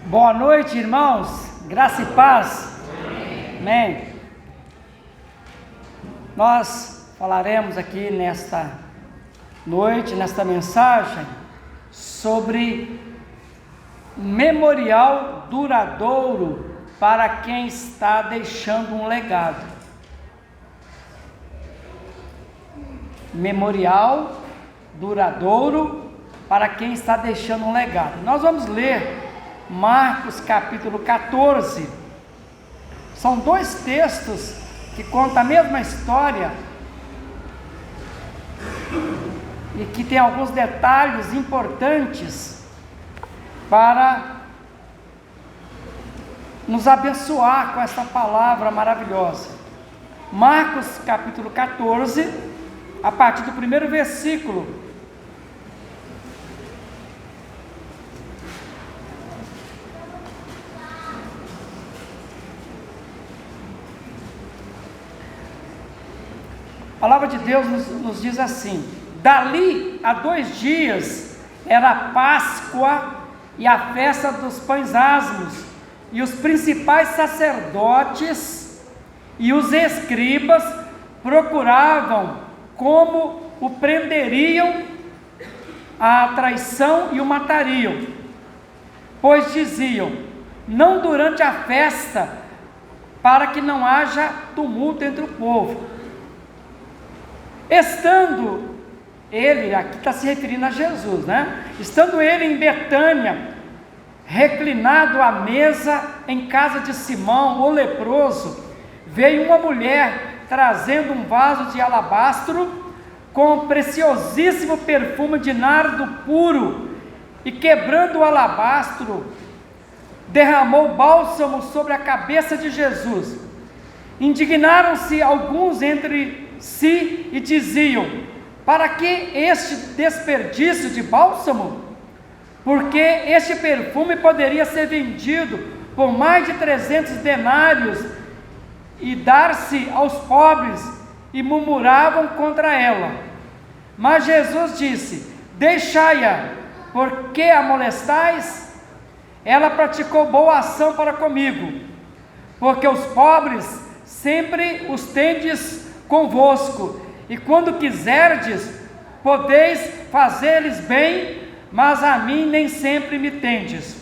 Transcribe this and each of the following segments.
Boa noite, irmãos, graça e paz. Amém. Nós falaremos aqui nesta noite, nesta mensagem, sobre memorial duradouro para quem está deixando um legado. Memorial duradouro para quem está deixando um legado. Nós vamos ler Marcos capítulo 14, são dois textos que contam a mesma história e que tem alguns detalhes importantes para nos abençoar com essa palavra maravilhosa. Marcos capítulo 14, a partir do primeiro versículo. A palavra de Deus nos diz assim: dali a 2 dias era a Páscoa e a festa dos pães asmos, e os principais sacerdotes e os escribas procuravam como o prenderiam à traição e o matariam, pois diziam: não durante a festa, para que não haja tumulto entre o povo. Estando ele, aqui está se referindo a Jesus, né? Estando ele em Betânia, reclinado à mesa em casa de Simão, o leproso, veio uma mulher trazendo um vaso de alabastro com preciosíssimo perfume de nardo puro, e quebrando o alabastro, derramou bálsamo sobre a cabeça de Jesus. Indignaram-se alguns entre si e diziam: para que este desperdício de bálsamo? Porque este perfume poderia ser vendido por mais de 300 denários e dar-se aos pobres, e murmuravam contra ela. Mas Jesus disse: deixai-a, por que a molestais? Ela praticou boa ação para comigo, porque os pobres sempre os tendes convosco, e quando quiserdes, podeis fazer-lhes bem, mas a mim nem sempre me tendes.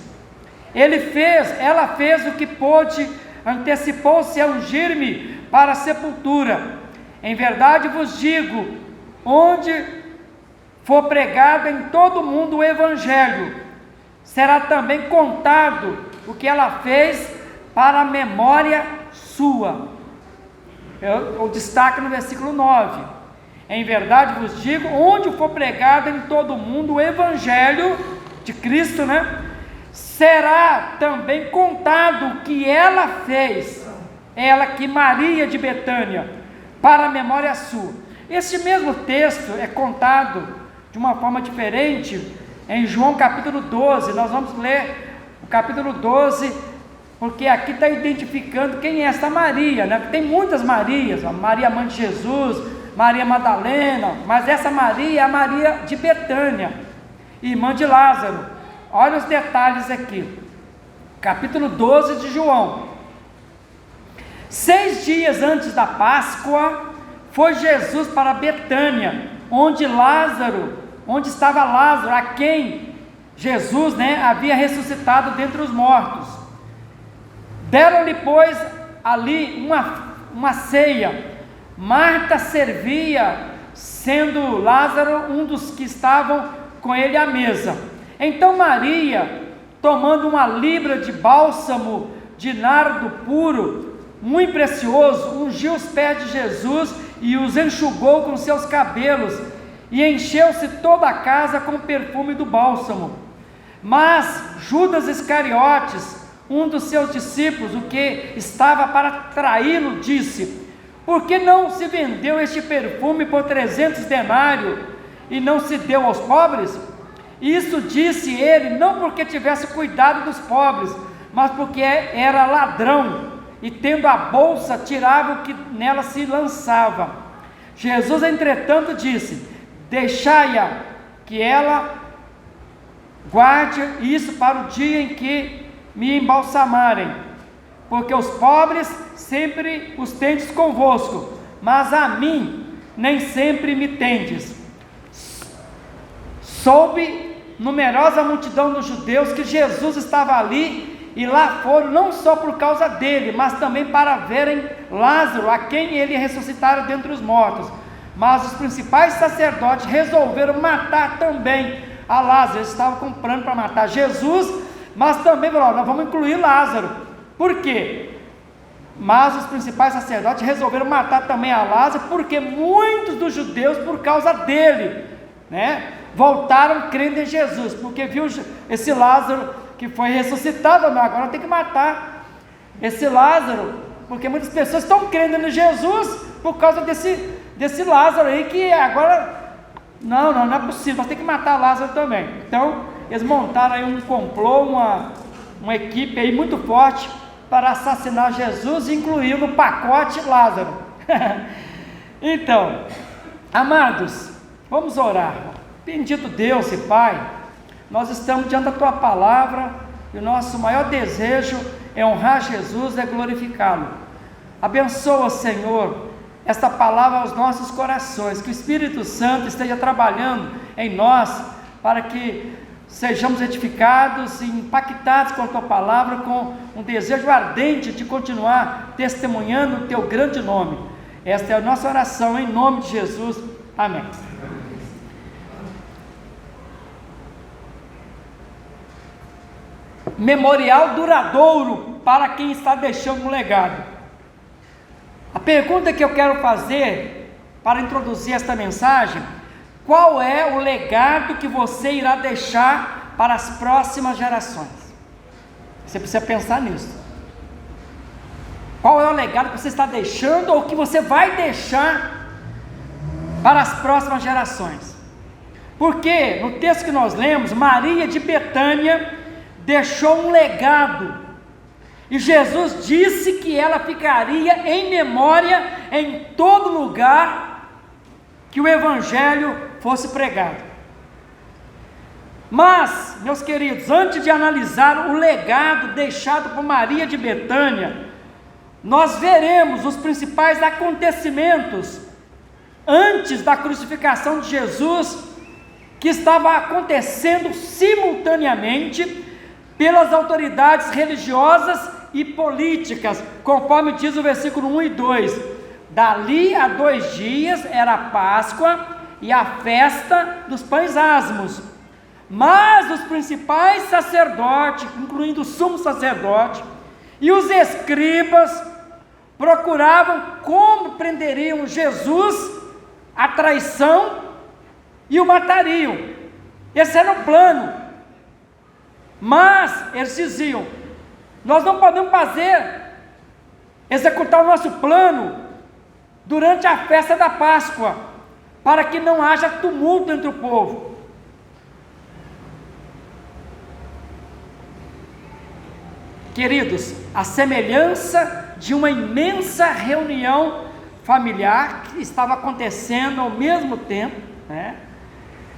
Ela fez o que pôde, antecipou-se a ungir-me para a sepultura. Em verdade vos digo, onde for pregado em todo o mundo o evangelho, será também contado o que ela fez para a memória sua. Eu destaco no versículo 9: em verdade vos digo, onde for pregado em todo o mundo o evangelho de Cristo, será também contado o que ela fez, ela, que Maria de Betânia, para a memória sua. Esse mesmo texto é contado de uma forma diferente em João capítulo 12. Nós vamos ler o capítulo 12, porque aqui está identificando quem é esta Maria, Tem muitas Marias, a Maria mãe de Jesus, Maria Madalena, mas essa Maria é a Maria de Betânia, irmã de Lázaro. Olha os detalhes aqui, capítulo 12 de João. 6 dias antes da Páscoa, foi Jesus para Betânia, onde estava Lázaro, a quem Jesus havia ressuscitado dentre os mortos. Deram-lhe, pois, ali uma ceia. Marta servia, sendo Lázaro um dos que estavam com ele à mesa. Então Maria, tomando uma libra de bálsamo de nardo puro, muito precioso, ungiu os pés de Jesus e os enxugou com seus cabelos, e encheu-se toda a casa com o perfume do bálsamo. Mas Judas Iscariotes, um dos seus discípulos, o que estava para traí-lo, disse: por que não se vendeu este perfume por 300 denários e não se deu aos pobres? Isso disse ele, não porque tivesse cuidado dos pobres, mas porque era ladrão, e tendo a bolsa, tirava o que nela se lançava. Jesus, entretanto, disse: deixai-a, que ela guarde isso para o dia em que me embalsamarem, porque os pobres sempre os tendes convosco, mas a mim nem sempre me tendes. Soube numerosa multidão dos judeus que Jesus estava ali, e lá foram não só por causa dele, mas também para verem Lázaro, a quem ele ressuscitara dentre os mortos. Mas os principais sacerdotes resolveram matar também a Lázaro. Eles estavam comprando para matar Jesus, mas também falaram: nós vamos incluir Lázaro. Por quê? Mas os principais sacerdotes resolveram matar também a Lázaro, porque muitos dos judeus, por causa dele, voltaram crendo em Jesus, porque viu esse Lázaro que foi ressuscitado. Não, agora tem que matar esse Lázaro, porque muitas pessoas estão crendo em Jesus por causa desse Lázaro aí, que agora não é possível, nós temos que matar Lázaro também. Então eles montaram aí um complô, uma equipe aí muito forte para assassinar Jesus, e incluir no pacote Lázaro. Então, amados, vamos orar. Bendito Deus e Pai, nós estamos diante da Tua palavra, e o nosso maior desejo é honrar Jesus, é glorificá-lo. Abençoa, Senhor, esta palavra aos nossos corações, que o Espírito Santo esteja trabalhando em nós, para que sejamos edificados e impactados com a Tua palavra, com um desejo ardente de continuar testemunhando o Teu grande nome. Esta é a nossa oração, em nome de Jesus, amém. Memorial duradouro para quem está deixando um legado. A pergunta que eu quero fazer para introduzir esta mensagem: qual é o legado que você irá deixar para as próximas gerações? Você precisa pensar nisso. Qual é o legado que você está deixando, ou que você vai deixar para as próximas gerações? Porque no texto que nós lemos, Maria de Betânia deixou um legado, e Jesus disse que ela ficaria em memória em todo lugar que o Evangelho fosse pregado. Mas, meus queridos, antes de analisar o legado deixado por Maria de Betânia, nós veremos os principais acontecimentos antes da crucificação de Jesus, que estava acontecendo simultaneamente pelas autoridades religiosas e políticas, conforme diz o versículo 1 e 2. Dali a 2 dias era a Páscoa e a festa dos pães asmos. Mas os principais sacerdotes, incluindo o sumo sacerdote e os escribas, procuravam como prenderiam Jesus à traição e o matariam. Esse era o plano. Mas eles diziam: nós não podemos executar o nosso plano durante a festa da Páscoa, para que não haja tumulto entre o povo. Queridos, a semelhança de uma imensa reunião familiar que estava acontecendo ao mesmo tempo,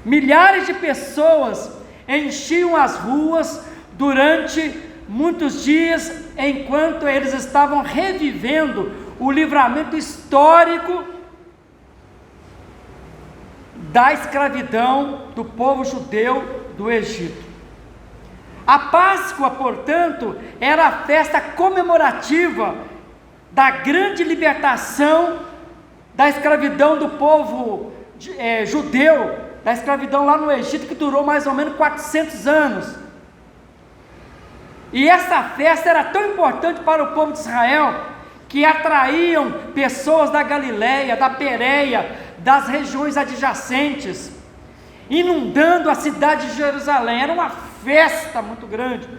milhares de pessoas enchiam as ruas durante muitos dias, enquanto eles estavam revivendo o livramento histórico da escravidão do povo judeu do Egito. A Páscoa, portanto, era a festa comemorativa da grande libertação da escravidão do povo judeu, da escravidão lá no Egito, que durou mais ou menos 400 anos. E essa festa era tão importante para o povo de Israel, que atraíam pessoas da Galileia, da Pérea, das regiões adjacentes, inundando a cidade de Jerusalém. Era uma festa muito grande.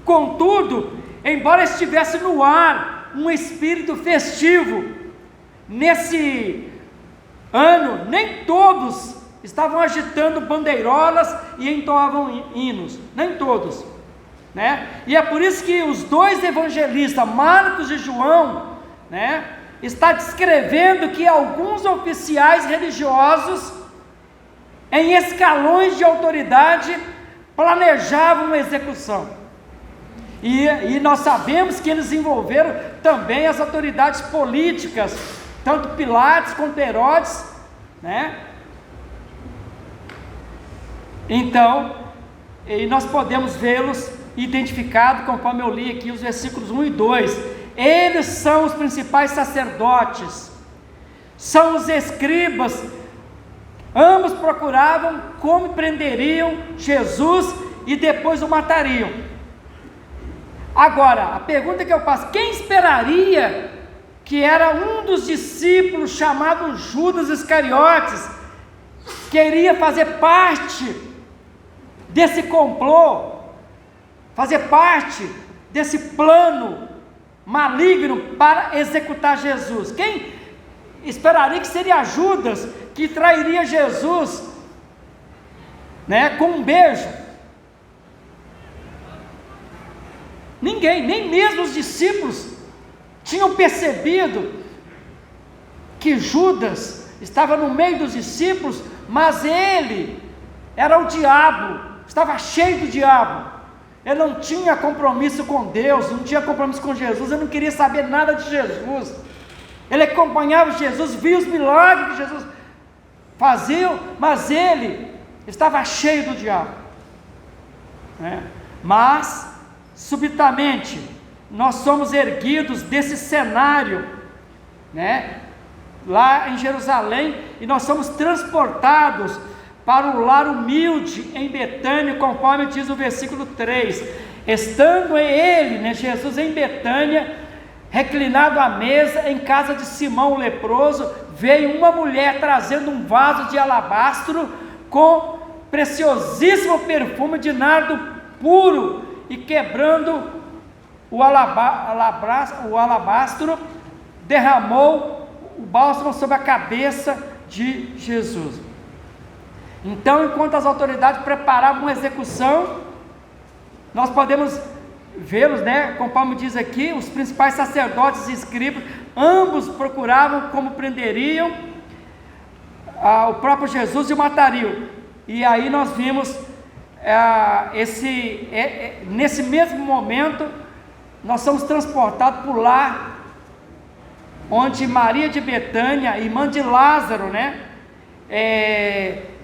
Contudo, embora estivesse no ar um espírito festivo, nesse ano nem todos estavam agitando bandeirolas e entoavam hinos, nem todos, e é por isso que os 2 evangelistas, Marcos e João, está descrevendo que alguns oficiais religiosos, em escalões de autoridade, planejavam uma execução. E nós sabemos que eles envolveram também as autoridades políticas, tanto Pilatos quanto Herodes, né? Então, e nós podemos vê-los identificados, conforme eu li aqui os versículos 1 e 2. Eles são os principais sacerdotes, são os escribas. Ambos procuravam como prenderiam Jesus e depois o matariam. Agora, a pergunta que eu faço: quem esperaria que era um dos discípulos chamado Judas Iscariotes, queria fazer parte desse complô, fazer parte desse plano maligno para executar Jesus? Quem esperaria que seria Judas que trairia Jesus, né, com um beijo? Ninguém, nem mesmo os discípulos tinham percebido que Judas estava no meio dos discípulos, mas ele era o diabo, estava cheio do diabo. Ele não tinha compromisso com Deus, não tinha compromisso com Jesus, ele não queria saber nada de Jesus. Ele acompanhava Jesus, via os milagres que Jesus fazia, mas ele estava cheio do diabo, né? Mas subitamente nós somos erguidos desse cenário, né, lá em Jerusalém, e nós somos transportados para o lar humilde em Betânia, conforme diz o versículo 3. Estando ele, né, Jesus em Betânia, reclinado à mesa em casa de Simão o leproso, veio uma mulher trazendo um vaso de alabastro com preciosíssimo perfume de nardo puro, e quebrando o alabastro, derramou o bálsamo sobre a cabeça de Jesus. Então, enquanto as autoridades preparavam uma execução, nós podemos vê-los, né, conforme diz aqui, os principais sacerdotes e escribas, ambos procuravam como prenderiam o próprio Jesus e o matariam. E aí nós vimos nesse mesmo momento, nós somos transportados por lá, onde Maria de Betânia, irmã de Lázaro, né,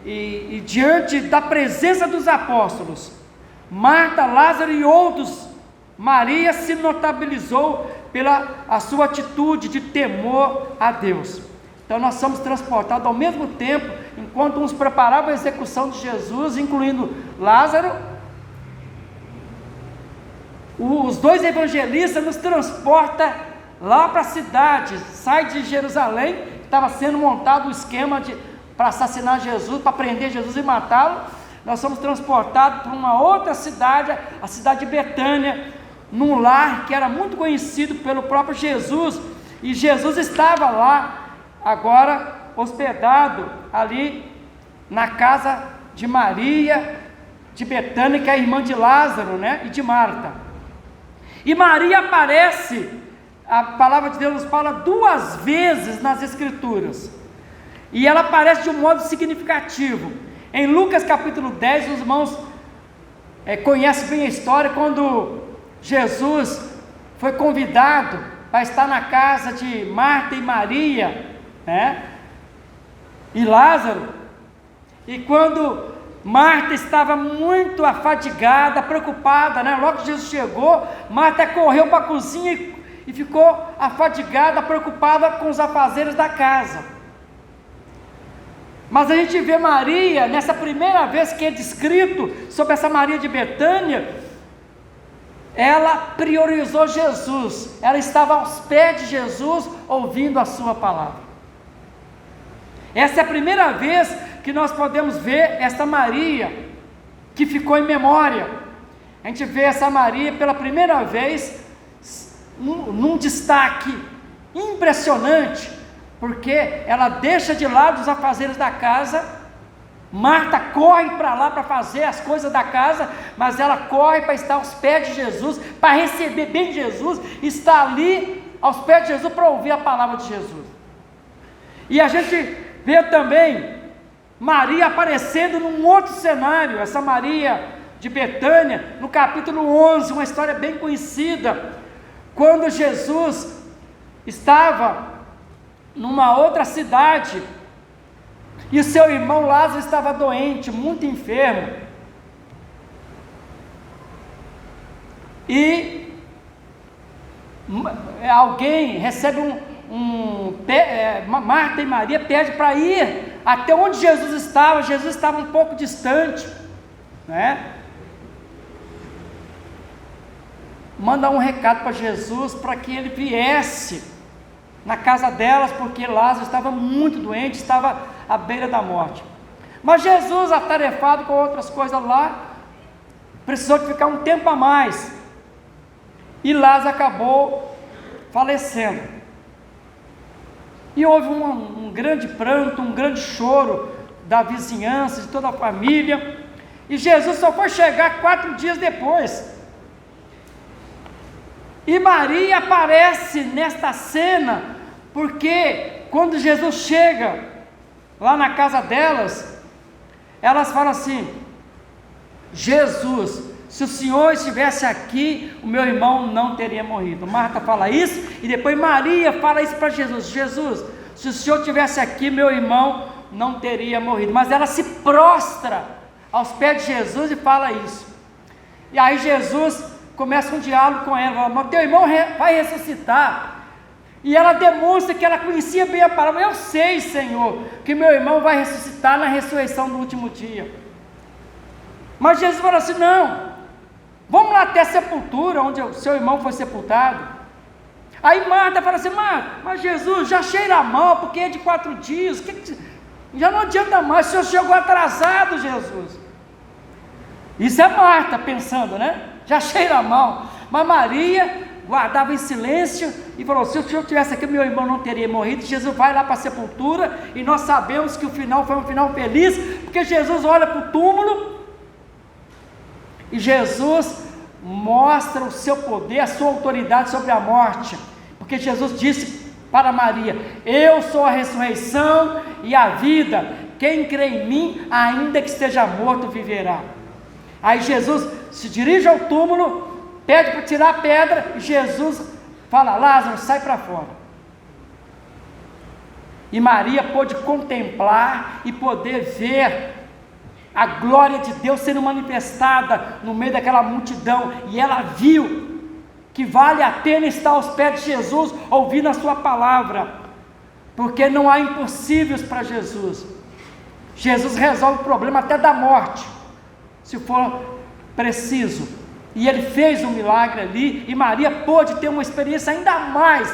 e diante da presença dos apóstolos, Marta, Lázaro e outros, Maria se notabilizou pela a sua atitude de temor a Deus. Então nós somos transportados ao mesmo tempo, enquanto uns preparavam a execução de Jesus, incluindo Lázaro, os dois evangelistas nos transportam lá para a cidade, sai de Jerusalém, estava sendo montado um esquema para assassinar Jesus, para prender Jesus e matá-lo. Nós somos transportados para uma outra cidade, a cidade de Betânia, num lar que era muito conhecido pelo próprio Jesus, e Jesus estava lá, agora hospedado ali na casa de Maria de Betânia, que é a irmã de Lázaro, né, e de Marta. E Maria aparece, a palavra de Deus nos fala 2 vezes nas Escrituras, e ela aparece de um modo significativo. Em Lucas capítulo 10, os irmãos conhecem bem a história, quando Jesus foi convidado para estar na casa de Marta e Maria, né, e Lázaro, e quando Marta estava muito afadigada, preocupada, né, logo que Jesus chegou, Marta correu para a cozinha e ficou afadigada, preocupada com os afazeres da casa. Mas a gente vê Maria, nessa primeira vez que é descrito sobre essa Maria de Betânia, ela priorizou Jesus, ela estava aos pés de Jesus, ouvindo a sua palavra. Essa é a primeira vez que nós podemos ver essa Maria, que ficou em memória. A gente vê essa Maria pela primeira vez, num destaque impressionante, porque ela deixa de lado os afazeres da casa. Marta corre para lá para fazer as coisas da casa, mas ela corre para estar aos pés de Jesus, para receber bem Jesus, está ali aos pés de Jesus para ouvir a palavra de Jesus. E a gente vê também Maria aparecendo num outro cenário, essa Maria de Betânia, no capítulo 11, uma história bem conhecida, quando Jesus estava numa outra cidade, e o seu irmão Lázaro estava doente, muito enfermo, e alguém recebe Marta e Maria pede para ir até onde Jesus estava um pouco distante, né? Manda um recado para Jesus, para que ele viesse na casa delas, porque Lázaro estava muito doente, estava à beira da morte. Mas Jesus, atarefado com outras coisas lá, precisou de ficar um tempo a mais, e Lázaro acabou falecendo. E houve um grande pranto, um grande choro da vizinhança, de toda a família, e Jesus só foi chegar 4 dias depois. E Maria aparece nesta cena, porque quando Jesus chega lá na casa delas, elas falam assim: Jesus, se o Senhor estivesse aqui, o meu irmão não teria morrido. Marta fala isso, e depois Maria fala isso para Jesus: Jesus, se o Senhor estivesse aqui, meu irmão não teria morrido. Mas ela se prostra aos pés de Jesus e fala isso. E aí Jesus começa um diálogo com ela, fala: mas teu irmão vai ressuscitar. E ela demonstra que ela conhecia bem a palavra: eu sei, Senhor, que meu irmão vai ressuscitar na ressurreição do último dia. Mas Jesus falou assim: não, vamos lá até a sepultura, onde o seu irmão foi sepultado. Aí Marta fala assim: mas Jesus, já cheira mal, porque é de 4 dias, já não adianta mais, o Senhor chegou atrasado, Jesus. Isso é Marta pensando, né? Já cheira mal. Mas Maria guardava em silêncio e falou: se o Senhor estivesse aqui, meu irmão não teria morrido. Jesus vai lá para a sepultura, e nós sabemos que o final foi um final feliz, porque Jesus olha para o túmulo, e Jesus mostra o seu poder, a sua autoridade sobre a morte, porque Jesus disse para Maria: eu sou a ressurreição e a vida, quem crê em mim, ainda que esteja morto, viverá. Aí Jesus se dirige ao túmulo, pede para tirar a pedra, e Jesus fala: Lázaro, sai para fora. E Maria pôde contemplar e poder ver a glória de Deus sendo manifestada no meio daquela multidão, e ela viu que vale a pena estar aos pés de Jesus, ouvindo a sua palavra, porque não há impossíveis para Jesus. Jesus resolve o problema até da morte, se for preciso, e ele fez um milagre ali, e Maria pôde ter uma experiência ainda mais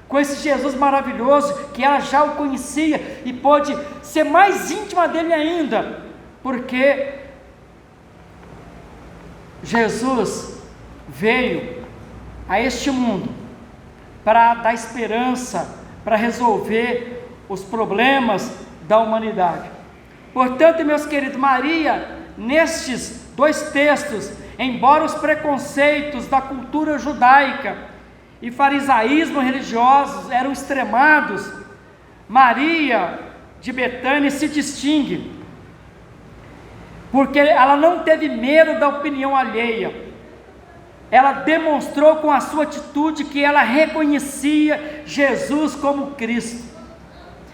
com esse Jesus maravilhoso, que ela já o conhecia, e pôde ser mais íntima dele ainda, porque Jesus veio a este mundo para dar esperança, para resolver os problemas da humanidade. Portanto, meus queridos, Maria, nestes 2 textos, embora os preconceitos da cultura judaica e farisaísmo religiosos eram extremados, Maria de Betânia se distingue, porque ela não teve medo da opinião alheia. Ela demonstrou com a sua atitude que ela reconhecia Jesus como Cristo.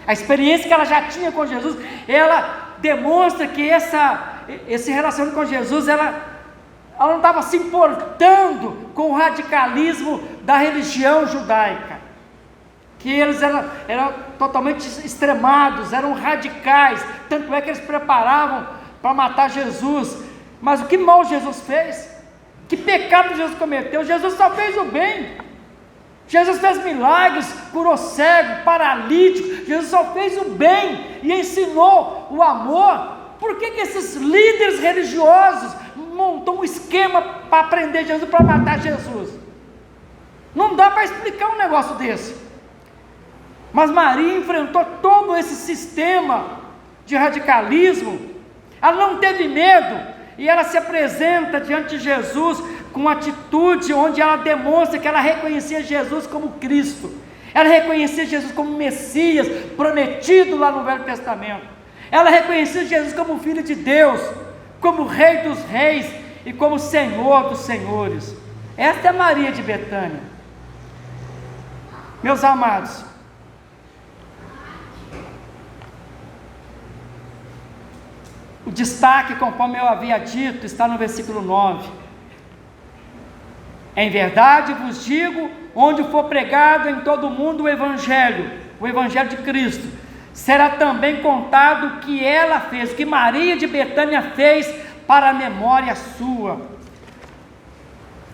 A experiência que ela já tinha com Jesus, ela demonstra que esse relacionamento com Jesus, ela não estava se importando com o radicalismo da religião judaica, que eles eram totalmente extremados, eram radicais, tanto é que eles preparavam para matar Jesus. Mas o que mal Jesus fez? Que pecado Jesus cometeu? Jesus só fez o bem. Jesus fez milagres, curou cego, paralítico. Jesus só fez o bem e ensinou o amor. Por que esses líderes religiosos montam um esquema para prender Jesus, para matar Jesus? Não dá para explicar um negócio desse. Mas Maria enfrentou todo esse sistema de radicalismo. Ela não teve medo, e ela se apresenta diante de Jesus com uma atitude onde ela demonstra que ela reconhecia Jesus como Cristo. Ela reconhecia Jesus como Messias, prometido lá no Velho Testamento. Ela reconhecia Jesus como Filho de Deus, como Rei dos Reis, e como Senhor dos senhores. Esta é Maria de Betânia. Meus amados, o destaque, conforme eu havia dito, está no versículo 9. Em verdade vos digo, onde for pregado em todo o mundo o Evangelho de Cristo, será também contado o que ela fez, o que Maria de Betânia fez para a memória sua.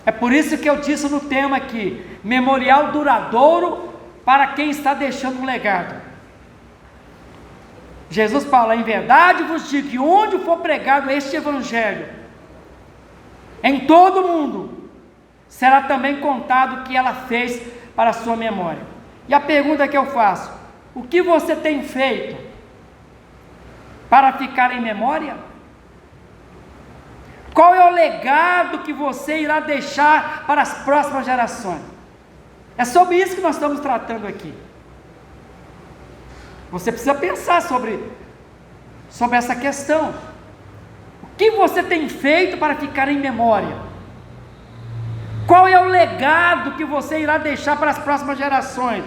É por isso que eu disse no tema aqui, memorial duradouro para quem está deixando um legado. Jesus fala, em verdade vos digo que onde for pregado este Evangelho, em todo o mundo, será também contado o que ela fez para a sua memória. E a pergunta que eu faço, o que você tem feito para ficar em memória? Qual é o legado que você irá deixar para as próximas gerações? É sobre isso que nós estamos tratando aqui. Você precisa pensar sobre essa questão. O que você tem feito para ficar em memória? Qual é o legado que você irá deixar para as próximas gerações?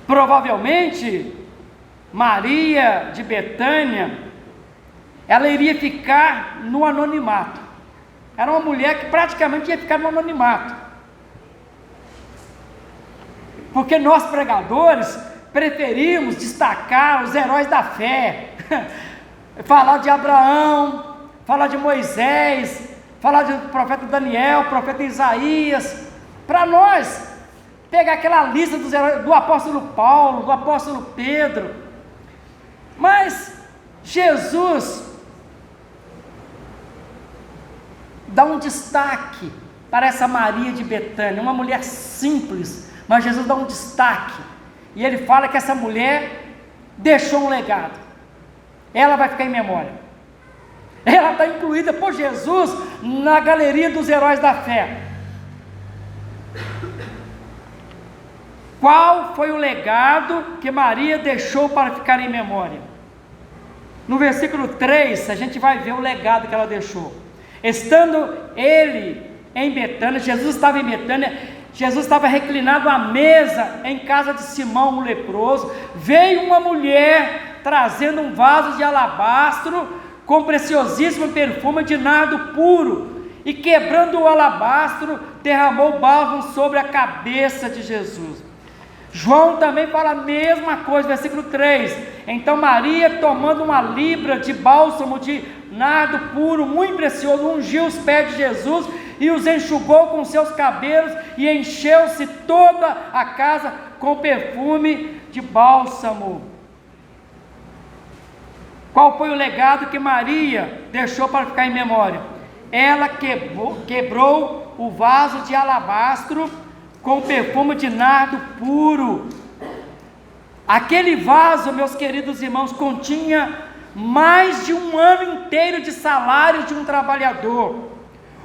Provavelmente, Maria de Betânia, ela iria ficar no anonimato. Era uma mulher que praticamente ia ficar no anonimato. Porque nós pregadores preferimos destacar os heróis da fé, falar de Abraão, falar de Moisés, falar do profeta Daniel, profeta Isaías. Para nós, pegar aquela lista dos heróis, do apóstolo Paulo, do apóstolo Pedro. Mas Jesus dá um destaque para essa Maria de Betânia, uma mulher simples, mas Jesus dá um destaque, e ele fala que essa mulher deixou um legado, ela vai ficar em memória, ela está incluída por Jesus na galeria dos heróis da fé. Qual foi o legado que Maria deixou para ficar em memória? No versículo 3, a gente vai ver o legado que ela deixou. Estando ele em Betânia, Jesus estava em Betânia, Jesus estava reclinado à mesa em casa de Simão o leproso, veio uma mulher trazendo um vaso de alabastro com preciosíssimo perfume de nardo puro, e quebrando o alabastro, derramou bálsamo sobre a cabeça de Jesus. João também fala a mesma coisa, versículo 3, então Maria, tomando uma libra de bálsamo de nardo puro, muito precioso, ungiu os pés de Jesus, e os enxugou com seus cabelos, e encheu-se toda a casa com perfume de bálsamo. Qual foi o legado que Maria deixou para ficar em memória? Ela quebrou o vaso de alabastro com perfume de nardo puro. Aquele vaso, meus queridos irmãos, continha mais de um ano inteiro de salário de um trabalhador.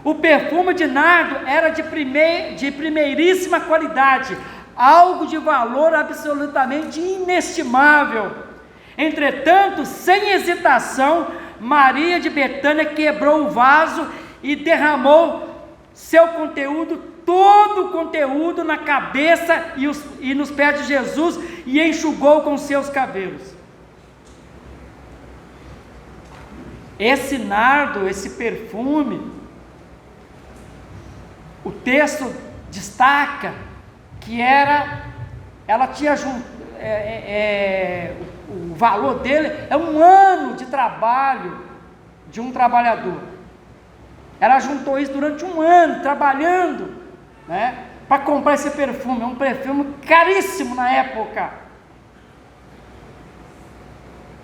O perfume de nardo era de primeiríssima qualidade, algo de valor absolutamente inestimável. Entretanto, sem hesitação, Maria de Betânia quebrou o vaso e derramou seu conteúdo, todo o conteúdo, na cabeça e nos pés de Jesus, e enxugou com seus cabelos. Esse nardo, esse perfume, o texto destaca que ela tinha o valor dele é um ano de trabalho de um trabalhador. Ela juntou isso durante um ano, trabalhando, né, para comprar esse perfume. É um perfume caríssimo na época.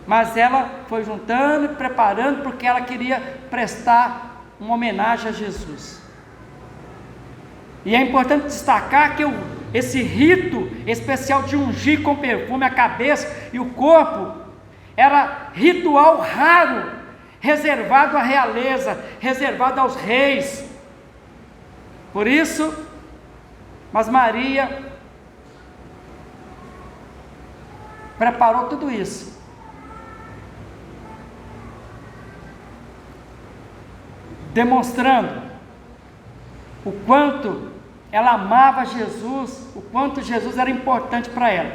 Mas ela foi juntando e preparando, porque ela queria prestar uma homenagem a Jesus. E é importante destacar que esse rito especial de ungir com perfume a cabeça e o corpo era ritual raro, reservado à realeza, reservado aos reis. Por isso, mas Maria preparou tudo isso. demonstrando o quanto ela amava Jesus, o quanto Jesus era importante para ela.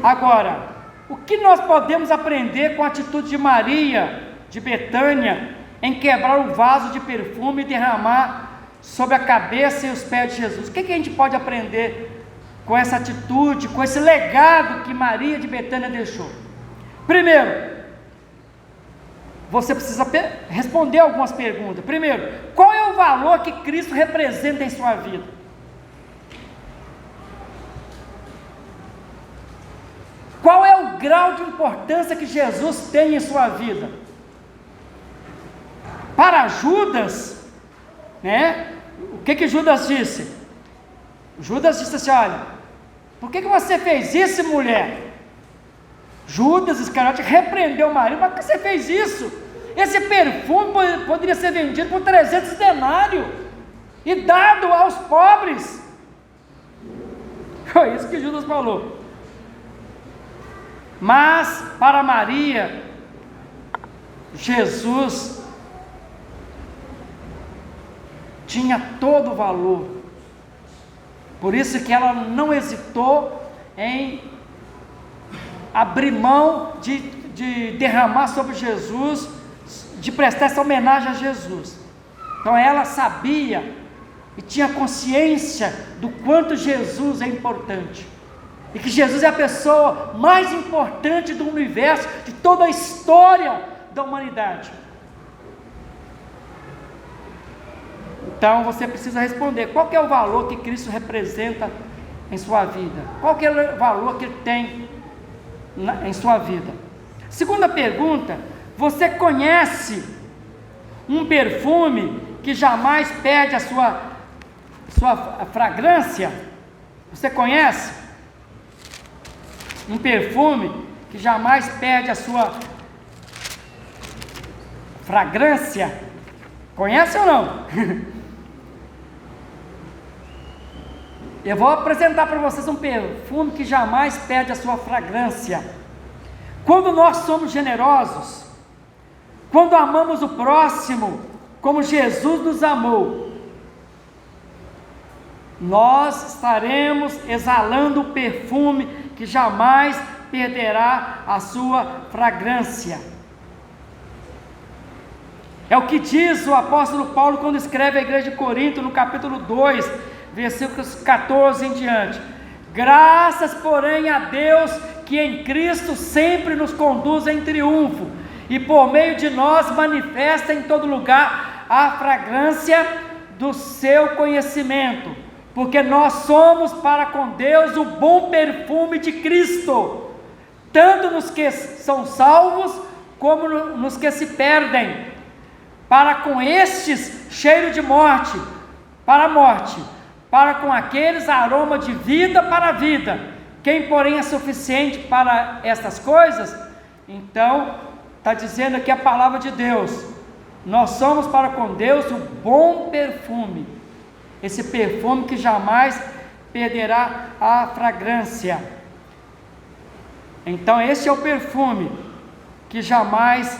Agora, o que nós podemos aprender com a atitude de Maria, de Betânia, em quebrar o vaso de perfume e derramar sobre a cabeça e os pés de Jesus? O que a gente pode aprender com essa atitude, com esse legado que Maria de Betânia deixou? Primeiro, você precisa responder algumas perguntas. Primeiro, qual é o valor que Cristo representa em sua vida? Qual é o grau de importância que Jesus tem em sua vida? Para Judas, né? O que Judas disse? Judas disse assim: olha, por que você fez isso, mulher? Judas Iscariote repreendeu Maria: mas por que você fez isso? Esse perfume poderia ser vendido por 300 denários e dado aos pobres. Foi isso que Judas falou. Mas para Maria, Jesus tinha todo o valor. Por isso que ela não hesitou em abrir mão de derramar sobre Jesus, de prestar essa homenagem a Jesus. Então ela sabia e tinha consciência do quanto Jesus é importante, e que Jesus é a pessoa mais importante do universo, de toda a história da humanidade. Então você precisa responder: qual que é o valor que Cristo representa em sua vida? Qual que é o valor que Ele tem em sua vida? Segunda pergunta: você conhece um perfume que jamais perde a sua fragrância? Você conhece um perfume que jamais perde a sua fragrância? Conhece ou não? Eu vou apresentar para vocês um perfume que jamais perde a sua fragrância. Quando nós somos generosos, quando amamos o próximo como Jesus nos amou, nós estaremos exalando o perfume que jamais perderá a sua fragrância. É o que diz o apóstolo Paulo quando escreve à igreja de Corinto, no capítulo 2, versículos 14 em diante: graças, porém, a Deus, que em Cristo sempre nos conduz em triunfo, e por meio de nós manifesta em todo lugar a fragrância do seu conhecimento, porque nós somos para com Deus o bom perfume de Cristo, tanto nos que são salvos, como nos que se perdem. Para com estes, cheiro de morte, para a morte; para com aqueles, aroma de vida para a vida. Quem, porém, é suficiente para estas coisas? Então, está dizendo aqui a palavra de Deus: nós somos para com Deus o bom perfume, esse perfume que jamais perderá a fragrância. Então esse é o perfume que jamais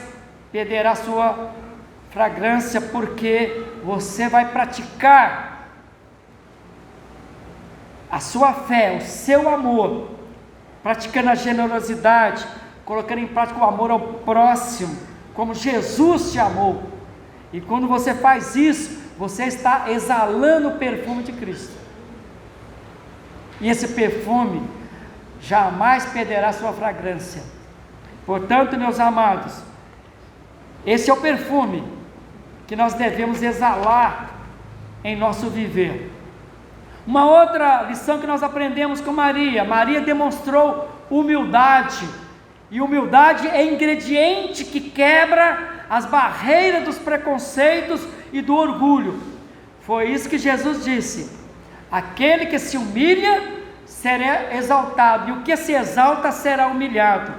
perderá sua fragrância, porque você vai praticar a sua fé, o seu amor, praticando a generosidade, colocando em prática o amor ao próximo, como Jesus te amou. E quando você faz isso, você está exalando o perfume de Cristo, e esse perfume jamais perderá sua fragrância. Portanto, meus amados, esse é o perfume que nós devemos exalar em nosso viver. Uma outra lição que nós aprendemos com Maria: Maria demonstrou humildade, e humildade é ingrediente que quebra as barreiras dos preconceitos e do orgulho. Foi isso que Jesus disse: aquele que se humilha será exaltado, e o que se exalta será humilhado.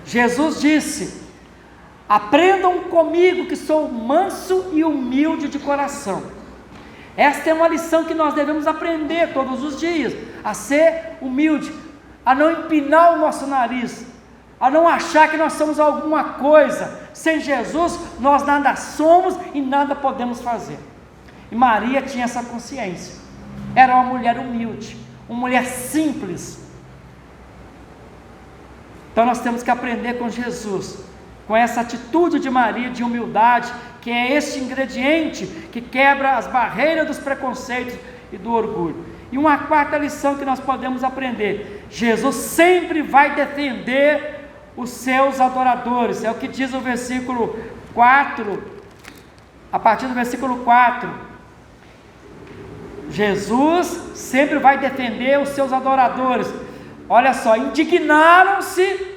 Jesus disse: aprendam comigo, que sou manso e humilde de coração. Esta é uma lição que nós devemos aprender todos os dias, a ser humilde, a não empinar o nosso nariz, a não achar que nós somos alguma coisa. Sem Jesus, nós nada somos e nada podemos fazer. E Maria tinha essa consciência. Era uma mulher humilde, uma mulher simples. Então nós temos que aprender com Jesus, com essa atitude de Maria, de humildade, que é esse ingrediente que quebra as barreiras dos preconceitos e do orgulho. E uma quarta lição que nós podemos aprender: Jesus sempre vai defender os seus adoradores. É o que diz o versículo 4, a partir do versículo 4. Jesus sempre vai defender os seus adoradores. Olha só, indignaram-se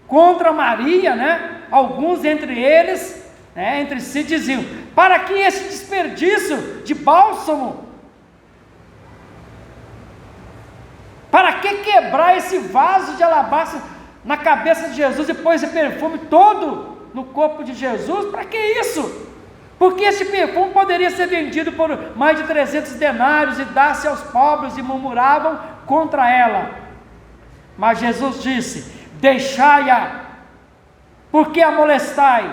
contra Maria, né? Alguns entre eles, né, entre si diziam: para que esse desperdício de bálsamo? Para que quebrar esse vaso de alabastro na cabeça de Jesus e pôr esse perfume todo no corpo de Jesus? Para que isso? Porque esse perfume poderia ser vendido por mais de 300 denários e dar-se aos pobres, e murmuravam contra ela. Mas Jesus disse: deixai-a, porque a molestais?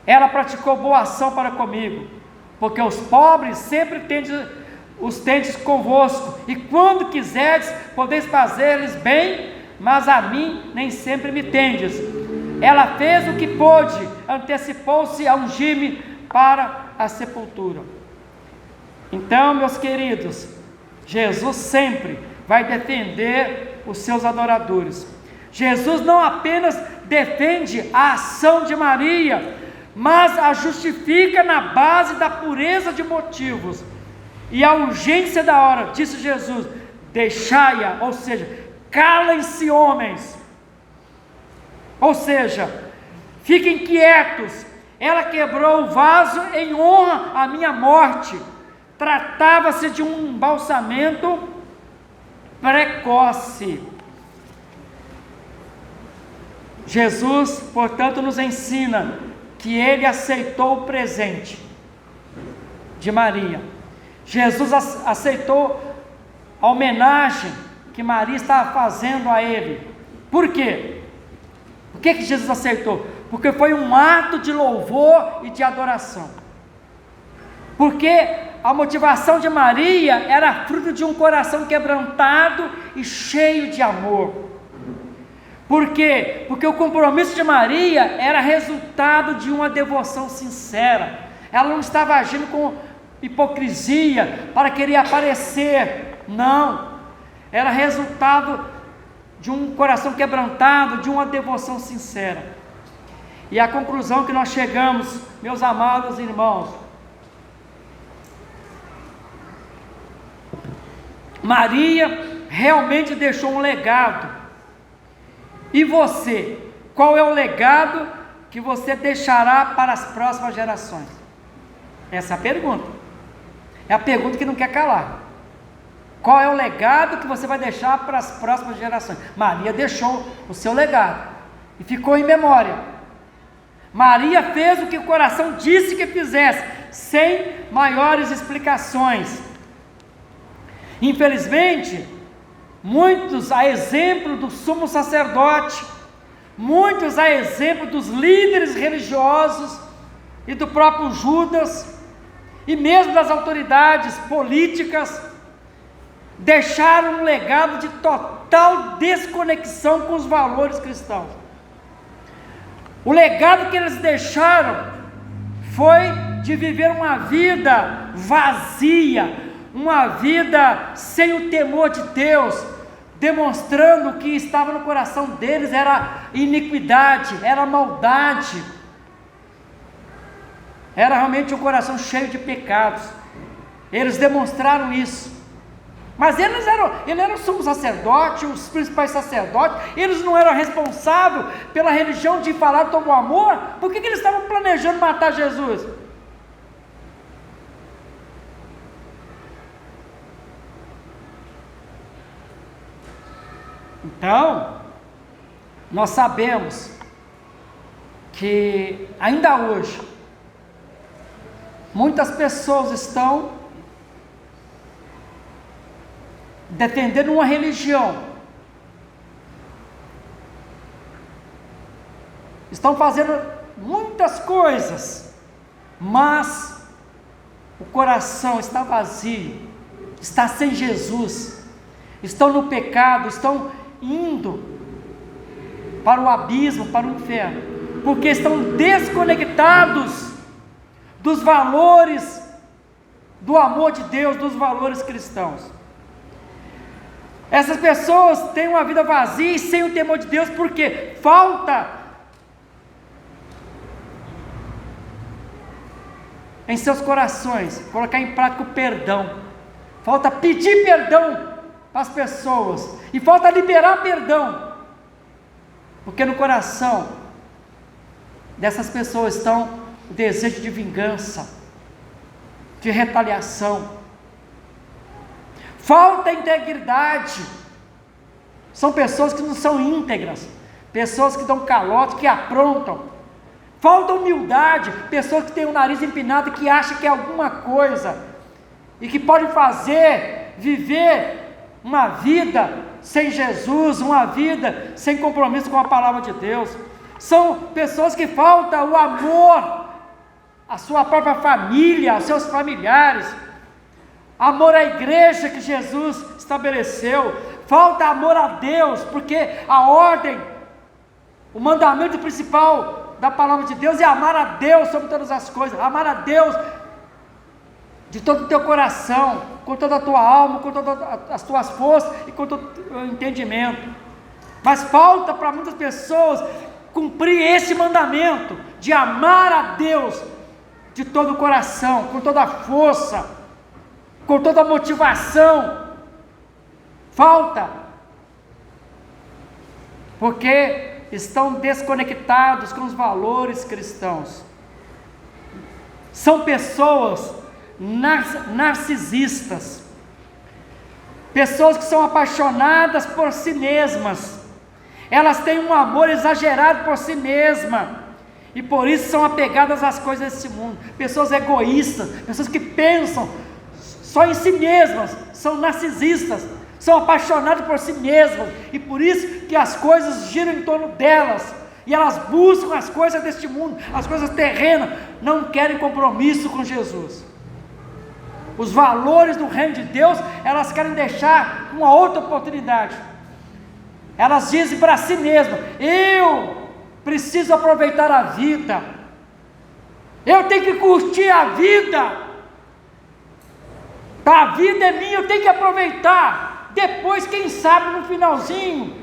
Ela praticou boa ação para comigo, porque os pobres sempre tendes convosco, e quando quiserdes, podeis fazer-lhes bem, mas a mim nem sempre me tendes. Ela fez o que pôde, antecipou-se a ungir-me para a sepultura. Então, meus queridos, Jesus sempre vai defender os seus adoradores. Jesus não apenas defende a ação de Maria, mas a justifica na base da pureza de motivos e a urgência da hora. Disse Jesus: deixai-a, ou seja, calem-se, homens, ou seja, fiquem quietos. Ela quebrou o vaso em honra à minha morte. Tratava-se de um embalsamento precoce. Jesus, portanto, nos ensina que ele aceitou o presente de Maria. Jesus aceitou a homenagem que Maria estava fazendo a ele. Por quê? Por que Jesus aceitou? Porque foi um ato de louvor e de adoração. Porque a motivação de Maria era fruto de um coração quebrantado e cheio de amor. Por quê? Porque o compromisso de Maria era resultado de uma devoção sincera. Ela não estava agindo com hipocrisia para querer aparecer, não. Era resultado de um coração quebrantado, de uma devoção sincera. E a conclusão que nós chegamos, meus amados irmãos: Maria realmente deixou um legado. E você, qual é o legado que você deixará para as próximas gerações? Essa é a pergunta. É a pergunta que não quer calar. Qual é o legado que você vai deixar para as próximas gerações? Maria deixou o seu legado e ficou em memória. Maria fez o que o coração disse que fizesse, sem maiores explicações. Infelizmente, muitos, a exemplo do sumo sacerdote, muitos a exemplo dos líderes religiosos e do próprio Judas, e mesmo das autoridades políticas, deixaram um legado de total desconexão com os valores cristãos. O legado que eles deixaram foi de viver uma vida vazia, uma vida sem o temor de Deus, demonstrando que estava no coração deles era iniquidade, era maldade, era realmente um coração cheio de pecados. Eles demonstraram isso. Mas ele era o sumo sacerdote, os principais sacerdotes, eles não eram responsáveis pela religião de falar sobre o amor. Por que eles estavam planejando matar Jesus? Então, nós sabemos que ainda hoje, muitas pessoas estão defendendo uma religião estão fazendo muitas coisas, mas o coração está vazio, está sem Jesus, estão no pecado, estão indo para o abismo, para o inferno, porque estão desconectados dos valores do amor de Deus, dos valores cristãos. Essas pessoas têm uma vida vazia e sem o temor de Deus, porque falta em seus corações colocar em prática o perdão, falta pedir perdão para as pessoas, e falta liberar perdão, porque no coração dessas pessoas estão o desejo de vingança, de retaliação. Falta integridade, são pessoas que não são íntegras, pessoas que dão calote, que aprontam. Falta humildade, pessoas que têm o nariz empinado, que acham que é alguma coisa, e que podem viver uma vida sem Jesus, uma vida sem compromisso com a palavra de Deus. São pessoas que falta o amor à sua própria família, aos seus familiares, amor à igreja que Jesus estabeleceu, falta amor a Deus, porque a ordem, o mandamento principal da palavra de Deus é amar a Deus sobre todas as coisas, amar a Deus de todo o teu coração, com toda a tua alma, com todas as tuas forças e com todo o teu entendimento. Mas falta para muitas pessoas cumprir esse mandamento de amar a Deus de todo o coração, com toda a força, com toda a motivação. Falta, porque estão desconectados com os valores cristãos. São pessoas narcisistas, pessoas que são apaixonadas por si mesmas, elas têm um amor exagerado por si mesma, e por isso são apegadas às coisas desse mundo, pessoas egoístas, pessoas que pensam só em si mesmas, são narcisistas, são apaixonadas por si mesmas, e por isso que as coisas giram em torno delas, e elas buscam as coisas deste mundo, as coisas terrenas, não querem compromisso com Jesus. Os valores do reino de Deus, elas querem deixar uma outra oportunidade. Elas dizem para si mesmas: eu preciso aproveitar a vida, eu tenho que curtir a vida, a vida é minha, eu tenho que aproveitar, depois quem sabe no finalzinho,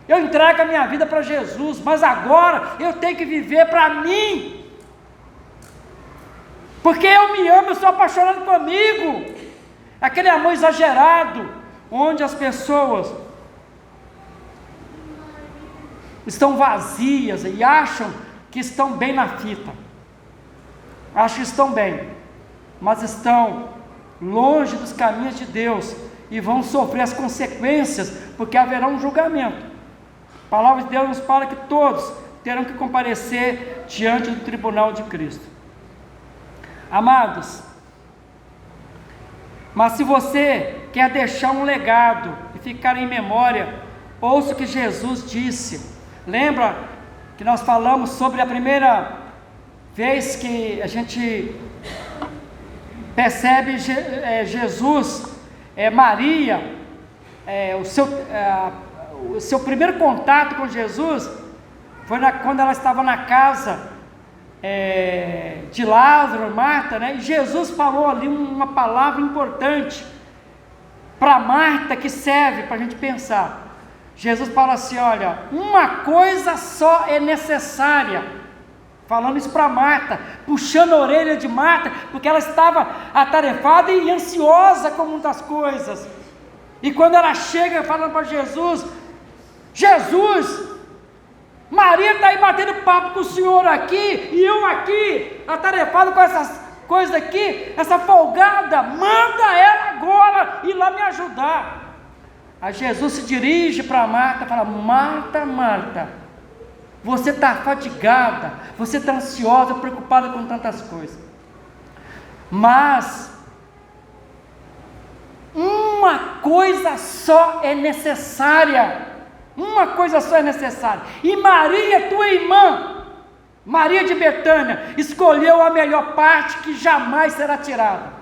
eu entrego a minha vida para Jesus, mas agora eu tenho que viver para mim, porque eu me amo, eu sou apaixonado comigo, aquele amor exagerado, onde as pessoas estão vazias e acham que estão bem na fita, acham que estão bem, mas estão longe dos caminhos de Deus, e vão sofrer as consequências, porque haverá um julgamento. A palavra de Deus nos fala que todos terão que comparecer diante do tribunal de Cristo. Amados, mas se você quer deixar um legado e ficar em memória, ouça o que Jesus disse. Lembra que nós falamos sobre a primeira vez que a gente percebe Jesus, Maria, o seu primeiro contato com Jesus foi quando ela estava na casa de Lázaro, Marta, né? E Jesus falou ali uma palavra importante para Marta, que serve para a gente pensar. Jesus fala assim: olha, uma coisa só é necessária, falando isso para Marta, puxando a orelha de Marta, porque ela estava atarefada e ansiosa com muitas coisas, e quando ela chega falando para Jesus: Maria está aí batendo papo com o Senhor aqui, e eu aqui, atarefado com essas coisas aqui, essa folgada, manda ela agora ir lá me ajudar. Aí Jesus se dirige para Marta e fala: Marta, Marta, você está fatigada, você está ansiosa, preocupada com tantas coisas, mas uma coisa só é necessária, uma coisa só é necessária, e Maria, tua irmã, Maria de Betânia escolheu a melhor parte que jamais será tirada.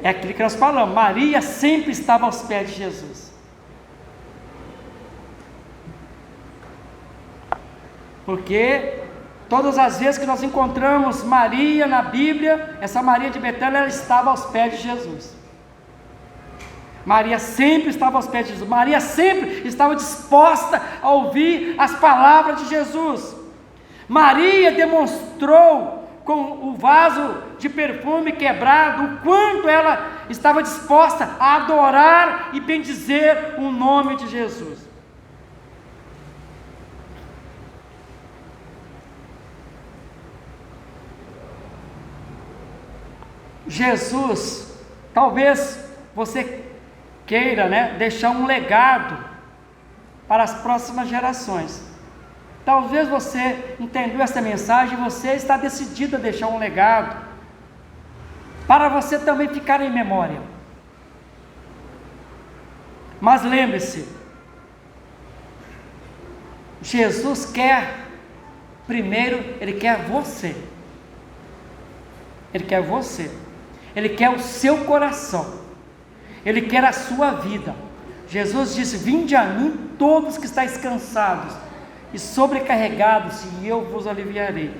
É aquilo que nós falamos, Maria sempre estava aos pés de Jesus. Porque todas as vezes que nós encontramos Maria na Bíblia, essa Maria de Betânia, ela estava aos pés de Jesus. Maria sempre estava aos pés de Jesus. Maria sempre estava disposta a ouvir as palavras de Jesus. Maria demonstrou com o vaso de perfume quebrado o quanto ela estava disposta a adorar e bendizer o nome de Jesus. Jesus, talvez você queira, deixar um legado para as próximas gerações. Talvez você entendeu essa mensagem e você está decidido a deixar um legado para você também ficar em memória. Mas lembre-se, Jesus quer, primeiro, Ele quer você. Ele quer você. Ele quer o seu coração. Ele quer a sua vida. Jesus disse: vinde a mim todos que estáis cansados e sobrecarregados, e eu vos aliviarei.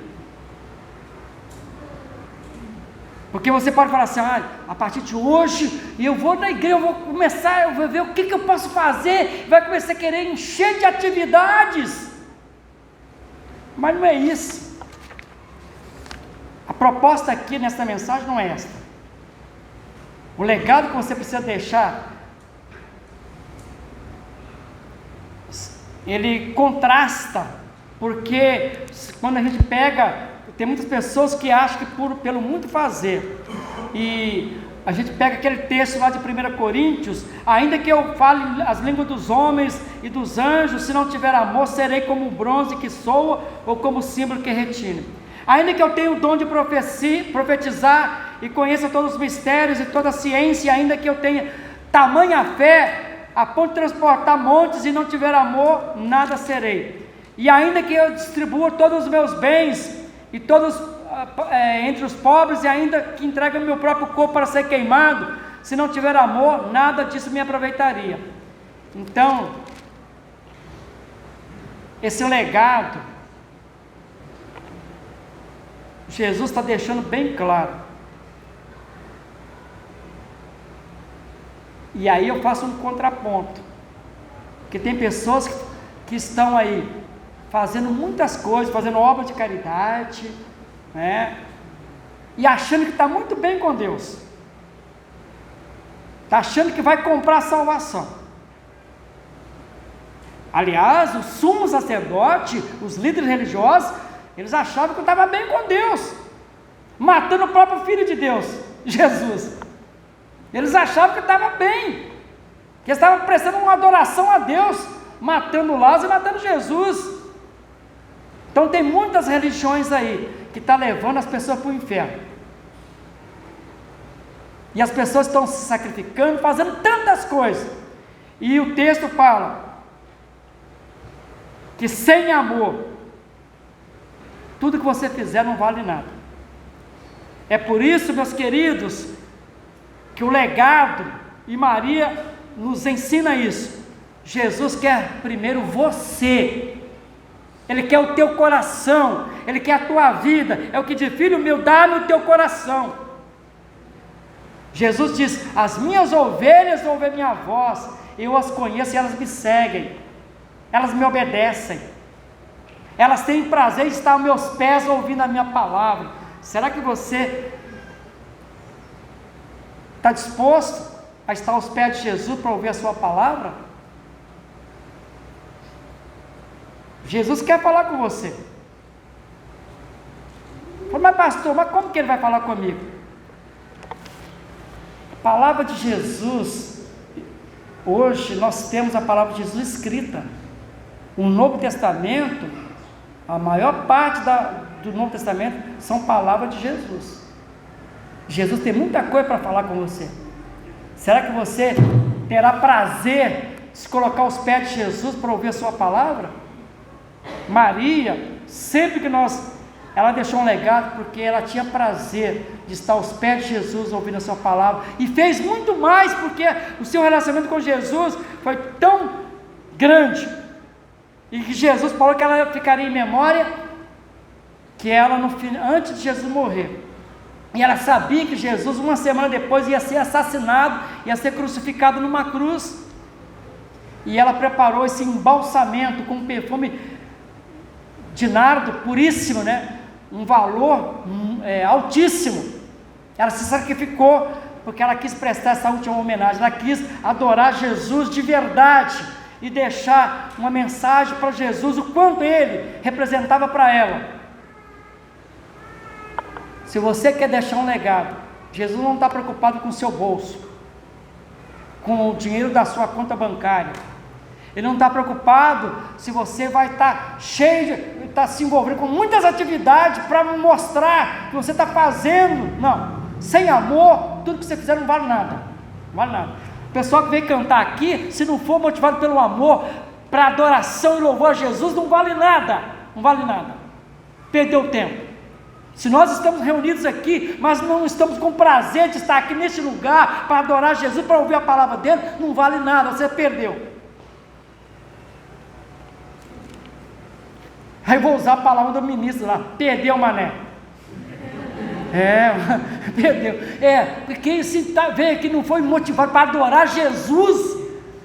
Porque você pode falar assim: a partir de hoje eu vou na igreja, eu vou ver o que eu posso fazer, vai começar a querer encher de atividades. Mas não é isso. A proposta aqui nessa mensagem não é esta. O legado que você precisa deixar, ele contrasta, porque quando a gente pega, tem muitas pessoas que acham que pelo muito fazer, e a gente pega aquele texto lá de 1 Coríntios, ainda que eu fale as línguas dos homens e dos anjos, se não tiver amor, serei como o bronze que soa, ou como o símbolo que retine. Ainda que eu tenha o dom de profetizar, e conheça todos os mistérios e toda a ciência, ainda que eu tenha tamanha fé, a ponto de transportar montes, e não tiver amor, nada serei. E ainda que eu distribua todos os meus bens, e todos entre os pobres, e ainda que entregue o meu próprio corpo para ser queimado, se não tiver amor, nada disso me aproveitaria. Então, esse legado, Jesus está deixando bem claro. E aí eu faço um contraponto, porque tem pessoas que estão aí fazendo muitas coisas, fazendo obra de caridade, e achando que está muito bem com Deus, está achando que vai comprar a salvação. Aliás, o sumo sacerdote, os líderes religiosos, eles achavam que estava bem com Deus, matando o próprio Filho de Deus, Jesus. Eles achavam que estava bem, que estavam prestando uma adoração a Deus, matando Lázaro e matando Jesus. Então tem muitas religiões aí que estão levando as pessoas para o inferno, e as pessoas estão se sacrificando, fazendo tantas coisas, e o texto fala que sem amor, tudo que você fizer não vale nada. É por isso, meus queridos, que o legado, e Maria nos ensina isso, Jesus quer primeiro você, Ele quer o teu coração, Ele quer a tua vida. É o que diz: filho meu, dá-me o teu coração. Jesus diz: as minhas ovelhas ouvem minha voz, eu as conheço e elas me seguem, elas me obedecem, elas têm prazer em estar aos meus pés ouvindo a minha palavra. Será que você está disposto a estar aos pés de Jesus para ouvir a sua palavra? Jesus quer falar com você. Mas pastor, como que ele vai falar comigo? A palavra de Jesus, hoje nós temos a palavra de Jesus escrita. O Novo Testamento, a maior parte do Novo Testamento são palavras de Jesus. Jesus tem muita coisa para falar com você. Será que você terá prazer de se colocar aos pés de Jesus para ouvir a sua palavra? Maria, sempre que ela deixou um legado, porque ela tinha prazer de estar aos pés de Jesus, ouvindo a sua palavra, e fez muito mais, porque o seu relacionamento com Jesus foi tão grande, e que Jesus falou que ela ficaria em memória, que ela, antes de Jesus morrer, e ela sabia que Jesus, uma semana depois, ia ser assassinado, ia ser crucificado numa cruz, e ela preparou esse embalsamento com um perfume de nardo puríssimo, né? Um valor altíssimo. Ela se sacrificou porque ela quis prestar essa última homenagem, ela quis adorar Jesus de verdade e deixar uma mensagem para Jesus, o quanto ele representava para ela. Se você quer deixar um legado, Jesus não está preocupado com o seu bolso, com o dinheiro da sua conta bancária. Ele não está preocupado se você vai estar cheio, está se envolvendo com muitas atividades para mostrar que você está fazendo. Não, sem amor, tudo que você fizer não vale nada. Não vale nada. O pessoal que vem cantar aqui, se não for motivado pelo amor, para adoração e louvor a Jesus, não vale nada. Não vale nada. Perdeu tempo. Se nós estamos reunidos aqui, mas não estamos com prazer de estar aqui nesse lugar para adorar Jesus, para ouvir a palavra dele, não vale nada, você perdeu. Aí vou usar a palavra do ministro lá, perdeu, mané. Perdeu. Porque se veio aqui não foi motivado para adorar Jesus,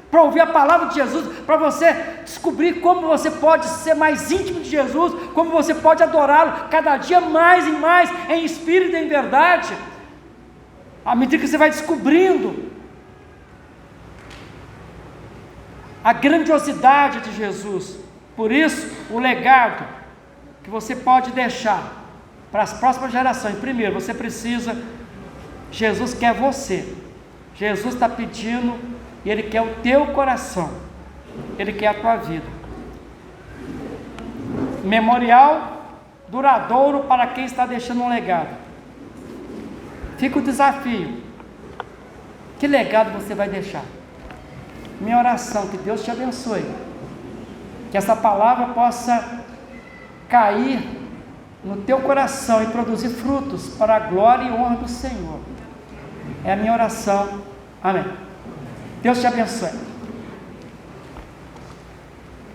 para ouvir a palavra de Jesus, para você descobrir como você pode ser mais íntimo de Jesus, como você pode adorá-lo cada dia mais e mais, em espírito e em verdade, à medida que você vai descobrindo a grandiosidade de Jesus. Por isso, o legado que você pode deixar para as próximas gerações, primeiro, você precisa, Jesus quer você, Jesus está pedindo, e Ele quer o teu coração, Ele quer a tua vida. Memorial duradouro para quem está deixando um legado. Fica o desafio, que legado você vai deixar? Minha oração, que Deus te abençoe, que essa palavra possa cair no teu coração e produzir frutos para a glória e honra do Senhor. É a minha oração. Amém. Deus te abençoe.